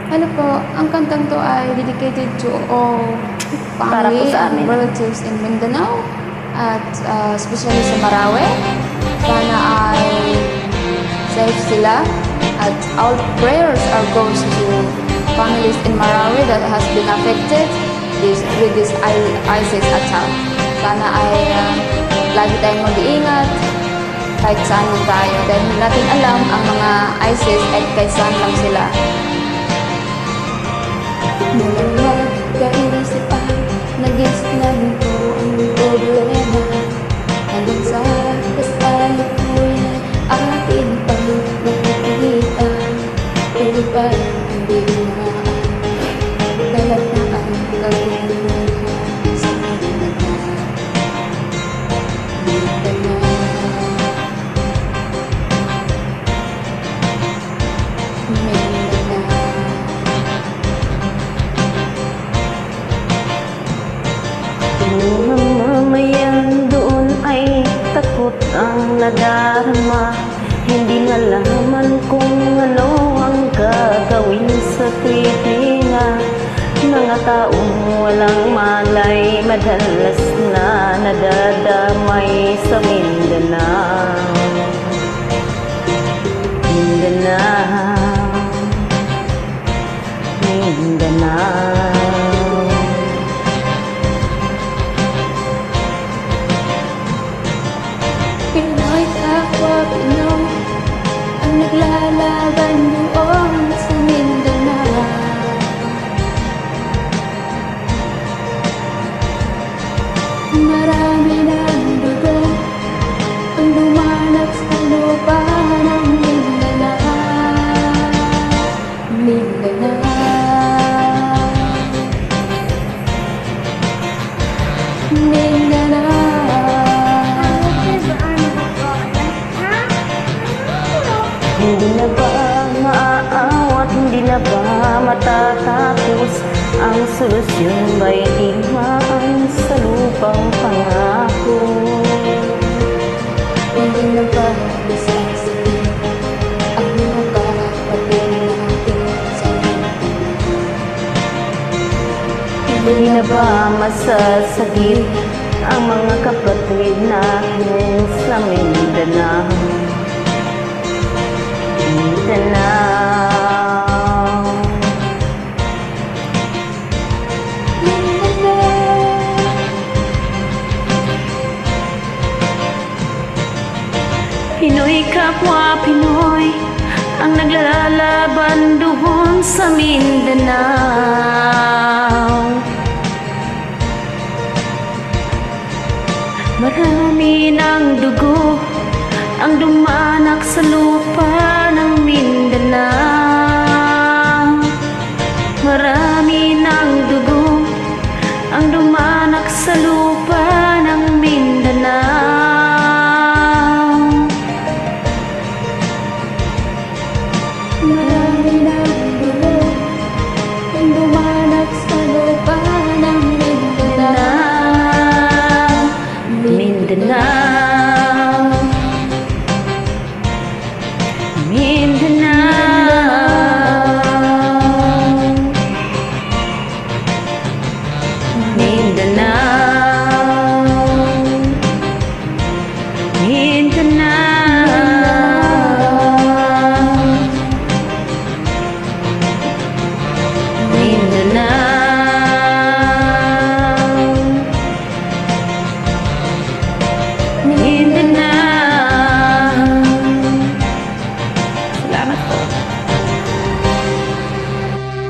Ano po, ang kantang to ay dedicated to all Para po family sa and amin. relatives in Mindanao at especially sa Marawi. Sana ay safe sila at all prayers are goes to families in Marawi that has been affected with this ISIS attack. Sana ay lagi tayong mag-iingat kahit saan man tayo dahil hindi natin alam ang mga ISIS at kahit saan lang sila. Malamang kainisipan, nag-isnan ko ang problema. Hanggang sa kasali ko yan, akin pang nakikita. Pero pa hindi na dalat na ang kaguluhan sa Mindanao. Mga mamayan doon ay takot ang nadarama. Hindi nalaman kung ano ang gagawin sa tuwing mga taong walang malay, madalas na nadadamay sa Mindanao. Mindanao, Mindanao. Pinoy kapwa Pinoy ang naglalaban doon sa Mindanao. Marami ng dugo ang dumanak sa lupa ng Mindanao. Mindanao, Mindanao. Hindi na ba maaawat, hindi na ba matatapos? Ang solusyon ba'y imaan sa lupang pangako? Hindi na ba nasasakit ang mga kapatid natin sa Hindi na ba masasakit ang mga kapatid natin sa Mindanao? Mindanao, Pinoy kapwa Pinoy ang naglalaban doon sa Mindanao. Marami ng dugo ang dumanak sa lupa ng Mindanao. Marami ng dugo ang dumanak sa lupa ng Mindanao. marami ng dugo ang dumanak sa lupa ng Mindanao. Mindanao, Mindanao, Mindanao, Mindanao, Mindanao,